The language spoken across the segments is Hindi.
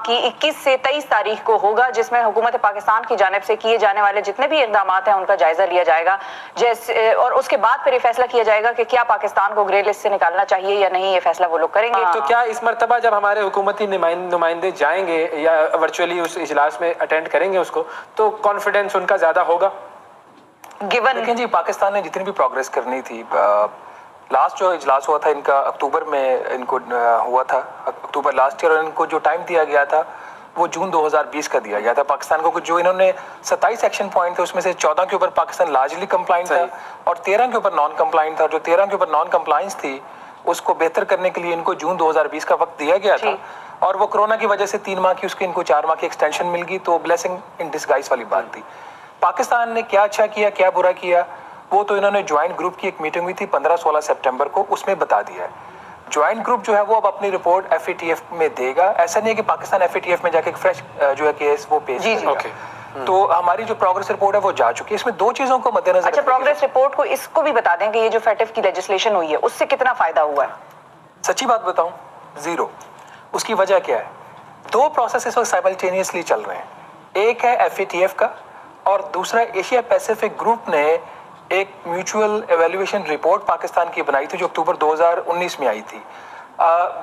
की 21 से 23 तारीख को होगा, जिसमें हुकूमत पाकिस्तान की जानिब से किए जाने वाले जितने भी इक़दाम हैं उनका जायजा लिया जाएगा, जैसे और उसके बाद फिर ये फैसला किया जाएगा कि क्या पाकिस्तान को ग्रे लिस्ट से निकालना चाहिए या नहीं। ये फैसला वो लोग करेंगे। तो क्या इस मरतबा जब हमारे हुकूमती नुमाइंदे जाएंगे या वर्चुअली उस इजलास में अटेंड करेंगे उसको, तो कॉन्फिडेंस उनका ज्यादा होगा? गिवन लेकिन जी पाकिस्तान ने जितनी भी प्रोग्रेस करनी थी, लास्ट जो इजलास हुआ था इनका अक्टूबर में इनको हुआ था, अक्टूबर लास्ट ईयर, और इनको जो टाइम दिया गया था वो जून 2020 का दिया गया था पाकिस्तान को। जो इन्होंने 27 एक्शन पॉइंट थे उसमें से 14 के ऊपर पाकिस्तान लार्जली कंप्लाइंट था और 13 के ऊपर नॉन कंप्लाइंट था। जो 13 के ऊपर नॉन कंप्लाइंस थी उसको बेहतर करने के लिए इनको जून 2020 का वक्त दिया गया था, और वो कोरोना की वजह से 3 माह की उसकी इनको 4 माह की एक्सटेंशन मिल गई। तो ब्लेसिंग इन डिस्गाइज वाली बात थी। पाकिस्तान ने क्या अच्छा किया क्या बुरा किया वो तो इन्होंने ज्वाइंट ग्रुप की एक मीटिंग हुई थी 15-16 सितंबर को, उसमें बता दिया है। ज्वाइंट ग्रुप जो है वो अब अपनी रिपोर्ट FATF में देगा। ऐसा नहीं है कि पाकिस्तान FATF में जाके एक फ्रेश जो है केस वो पेश करेगा। तो हमारी जो प्रोग्रेस रिपोर्ट है वो जा चुकी है। इसमें 2 चीजों को मद्देनजर। अच्छा, प्रोग्रेस रिपोर्ट को इसको भी बता दें कि ये जो FATF की लेजिस्लेशन हुई है उससे कितना फायदा हुआ है? सच्ची बात बताऊं, 0। उसकी वजह क्या है? 2 प्रोसेस इस वक्त साइमल्टेनियसली चल रहे हैं। एक है FATF का और दूसरा एशिया पैसिफिक ग्रुप ने एक म्यूचुअल एवेल्युएशन रिपोर्ट पाकिस्तान की बनाई थी जो अक्टूबर 2019 में आई थी।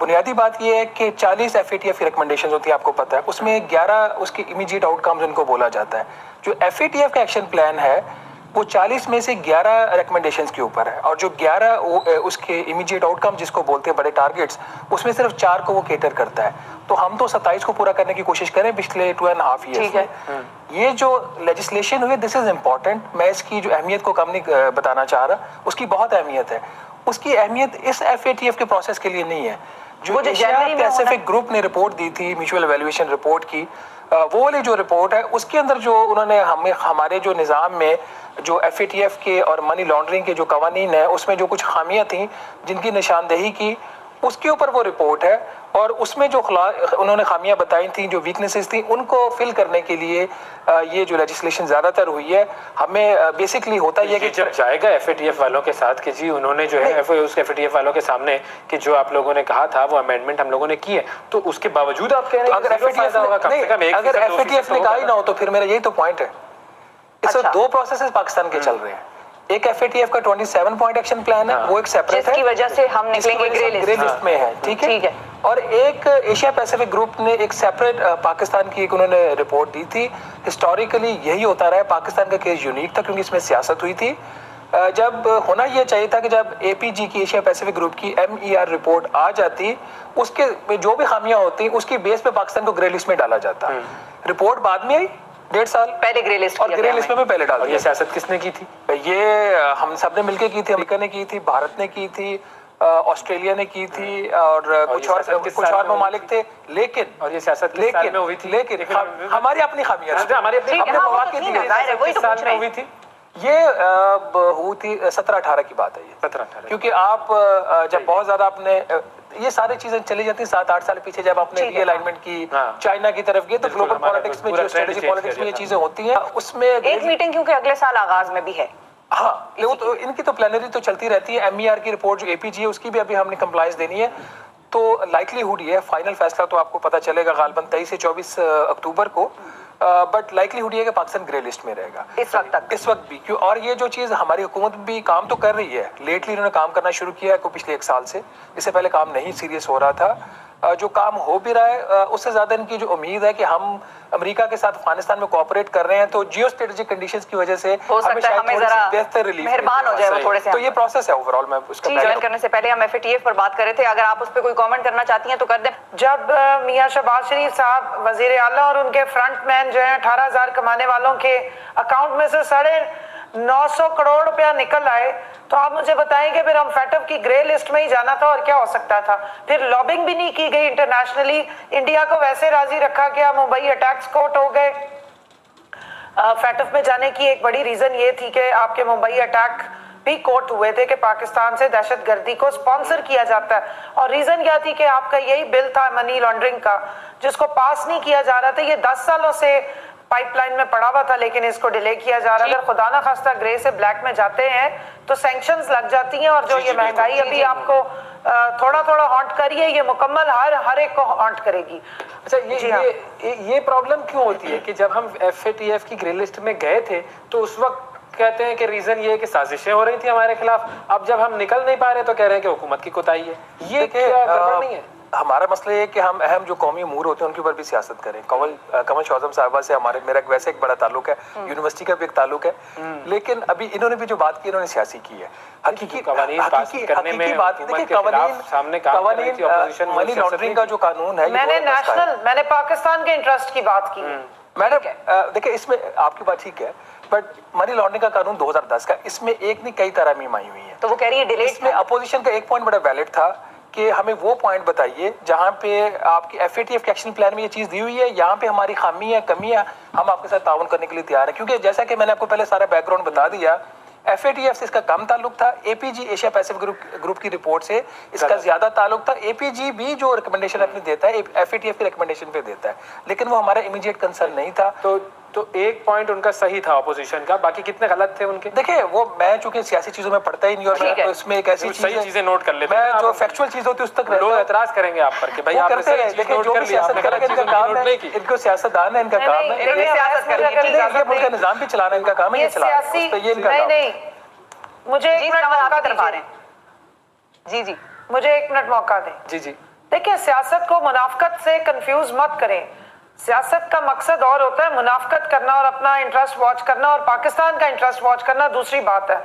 बुनियादी बात यह है कि 40 FATF रिकमेंडेशन होती है, आपको पता है, उसमें 11 उसके इमीडिएट आउटकम्स उनको बोला जाता है। जो FATF का एक्शन प्लान है वो 40 में से 11 रिकमेंडेशंस के ऊपर है, और जो 11 उसके इमीडिएट आउटकम जिसको बोलते हैं बड़े टारगेट्स, उसमें सिर्फ 4 को वो केटर करता है। तो हम तो 27 को पूरा करने की कोशिश करें पिछले 2.5 ईयर्स में। ये जो लेजिस्लेशन हुई, दिस इज इम्पॉर्टेंट। मैं इसकी जो अहमियत को कम नहीं बताना चाह रहा, उसकी बहुत अहमियत है। उसकी अहमियत इस FATF के प्रोसेस के लिए नहीं है। जो एशिया पैसिफिक ग्रुप ने रिपोर्ट दी थी म्यूचुअल एवेल्युएशन रिपोर्ट की, वो वाली जो रिपोर्ट है उसके अंदर जो उन्होंने हमारे जो निज़ाम में जो FATF के और मनी लॉन्ड्रिंग के जो कवानीन है उसमें जो कुछ खामियां थी जिनकी निशानदेही की, उसके ऊपर वो रिपोर्ट है। और उसमें जो उन्होंने खामियां बताई थी, जो वीकनेसेस थी, उनको फिल करने के लिए ये जो लेजिस्लेशन ज़्यादातर हुई है। हमें बेसिकली होता है कि जब जाएगा FATF वालों के साथ कि जी उन्होंने जो है उस FATF वालों के सामने कि जो आप लोगों ने कहा था वो अमेंडमेंट हम लोगों ने की है, तो उसके बावजूद आप कह रहे हैं अगर FATF ने कहा ही ना हो तो फिर मेरा यही तो पॉइंट है। इसमें 2 प्रोसेसेस पाकिस्तान के चल रहे हैं। एक FATF का 27 पॉइंट एक्शन प्लान है, वो एक सेपरेट है जिसकी वजह से हम निकलेंगे ग्रे लिस्ट में है, ठीक है। और एक एशिया पैसिफिक ग्रुप ने एक सेपरेट पाकिस्तान की एक उन्होंने रिपोर्ट दी थी। हिस्टोरिकली यही होता रहा है, पाकिस्तान का केस यूनिक था क्योंकि इसमें सियासत हुई थी। जब होना यह चाहिए था कि जब APG की एशिया पैसिफिक ग्रुप की MER रिपोर्ट आ जाती, उसके जो भी खामियां होती उसकी बेस पे पाकिस्तान को ग्रे लिस्ट में डाला जाता। रिपोर्ट बाद में आई, 1.5 साल पहले ग्रे लिस्ट, और ग्रे लिस्ट में पहले डाल दिया। ये सियासत किसने की थी? ये हम सब ने मिलकर की थी। अमेरिका ने की थी, भारत ने की थी, ऑस्ट्रेलिया ने की थी, और कुछ और ममालिक थे। लेकिन और ये सियासत किस साल में हुई थी? लेकिन हमारी अपनी खामियां थी, हमारी अपनी हुई थी। ये हुई थी 17-18 की बात है ये, 17-18, क्योंकि आप जब बहुत ज्यादा आपने ये सारी चीजें चली जाती 7-8 साल पीछे, जब आपने रीअलाइनमेंट की चाइना की तरफ गए, तो ग्लोबल पॉलिटिक्स में जो स्ट्रेटेजी पॉलिटिक्स में ये चीजें होती हैं, उसमें एक मीटिंग क्योंकि अगले साल आगाज में भी है। हाँ, वो तो इनकी तो प्लानरी तो चलती रहती है। MER की रिपोर्ट जो APG है उसकी भी अभी हमने कंप्लायंस देनी है। तो लाइकलीहुड ये है, फाइनल फैसला तो आपको पता चलेगा गालबन 23 से 24 अक्टूबर को, बट लाइकलीहुड ये है कि पाकिस्तान ग्रे लिस्ट में रहेगा इस वक्त भी। क्यों? और ये जो चीज़ हमारी हुकूमत भी काम तो कर रही है, लेटली इन्होंने काम करना शुरू किया है पिछले 1 साल से। इससे पहले काम नहीं सीरियस हो रहा था। जो काम हो भी रहा है उससे ज़्यादा इनकी जो उम्मीद है कि हम अमेरिका के साथ अफगानिस्तान में कोऑपरेट कर रहे हैं, तो जियो स्ट्रेटेजिक कंडीशंस की वजह से हमें जरा बेहतर रिलीफ मेहरबान हो जाए वो थोड़े से। तो ये प्रोसेस है ओवरऑल। मैं उसका ज्वाइन करने से पहले हम FATF पर बात कर रहे थे, अगर आप उस पर कोई कमेंट करना चाहती हैं तो कर दें। जब मियां शहबाज शरीफ साहब वजीर आला और उनके फ्रंटमैन जो है 18,000 कमाने वालों के अकाउंट में से 950 करोड़ रुपया निकल आए, तो आप मुझे बताएं कि फिर हम FATF की ग्रे लिस्ट में ही जाना था और क्या हो सकता था? फिर लॉबिंग भी नहीं की गई इंटरनेशनली, इंडिया को वैसे राजी रखा गया, मुंबई अटैक्स कोर्ट हो गए। FATF में जाने की एक बड़ी रीजन ये थी कि आपके मुंबई अटैक भी कोर्ट हुए थे कि पाकिस्तान से दहशतगर्दी को स्पॉन्सर किया जाता है, और रीजन क्या थी कि आपका यही बिल था मनी लॉन्ड्रिंग का जिसको पास नहीं किया जा रहा था। ये 10 सालों से पाइपलाइन में पड़ा हुआ था लेकिन इसको डिले किया जा रहा है। अगर खुदा ना खास्ता ग्रे से ब्लैक में जाते हैं तो सैंक्शंस लग जाती हैं और जो ये महंगाई अभी आपको थोड़ा थोड़ा हॉन्ट करिए, ये मुकम्मल हर एक को हॉन्ट करेगी। अच्छा, ये प्रॉब्लम क्यों होती है कि जब हम FATF की ग्रे लिस्ट में गए थे तो उस वक्त कहते हैं कि रीजन ये है कि साजिशें हो रही थी हमारे खिलाफ, अब जब हम निकल नहीं पा रहे तो कह रहे हैं कि हुकूमत की कोताही है। ये क्या गड़बड़ नहीं है? हमारा मसला ये है कि हम अहम जो कौमी अमूर होते हैं उनके ऊपर भी सियासत करें। कमल शौजम साहबा से मेरा वैसे एक बड़ा ताल्लुक है, यूनिवर्सिटी का भी एक ताल्लुक है, लेकिन अभी इन्होंने भी जो बात की इन्होंने सियासी की है। हकीकी मनी लॉन्ड्रिंग का जो कानून है, मैंने पाकिस्तान के इंटरेस्ट की बात की। मैडम देखिए, इसमें आपकी बात ठीक है, बट मनी लॉन्ड्रिंग का कानून 2010 का, इसमें एक नहीं कई तरह आई हुई है। तो वो कह रही है डिले। इसमें अपोजिशन का एक पॉइंट बड़ा वैलिड था कि हमें वो पॉइंट बताइए जहां पे आपकी FATF के एक्शन प्लान में ये चीज दी हुई है, यहाँ पे हमारी खामी है, कमी है, हम आपके साथ ताउन करने के लिए तैयार है। क्योंकि जैसा कि मैंने आपको पहले सारा बैकग्राउंड बता दिया, FATF से इसका कम ताल्लुक था, APG एशिया पैसिफिक ग्रुप की रिपोर्ट से इसका ज्यादा ताल्लुक था। APG भी जो रिकमेंडेशन अपने देता है FATF की रिकमेंडेशन पे देता है, लेकिन वो हमारा इमीडिएट कंसर्न नहीं था। तो एक पॉइंट उनका सही था अपोजिशन का, बाकी कितने गलत थे उनके? देखिए, वो मैं चूंकि सियासी चीजों में पढ़ता ही नहीं, और मैं उसमें एक ऐसी सही चीजें नोट कर लेते हैं, मैं जो फैक्चुअल चीज होती है उस तक लोग एतराज करेंगे आप पर कि भाई आपने सही चीज नोट कर लिया, आपने गलत चीज नोट नहीं की। इनको सियासतदान है, इनका काम है, मुल्क का निजाम भी चलाना इनका काम है, ये चलाना। नहीं, मुझे एक मिनट मौका दीजिए। जी मुझे एक मिनट मौका दें। जी देखिए, सियासत को मुनाफकत से कंफ्यूज मत करें। सियासत का मकसद और होता है, मुनाफकत करना और अपना इंटरेस्ट वॉच करना और पाकिस्तान का इंटरेस्ट वॉच करना दूसरी बात है।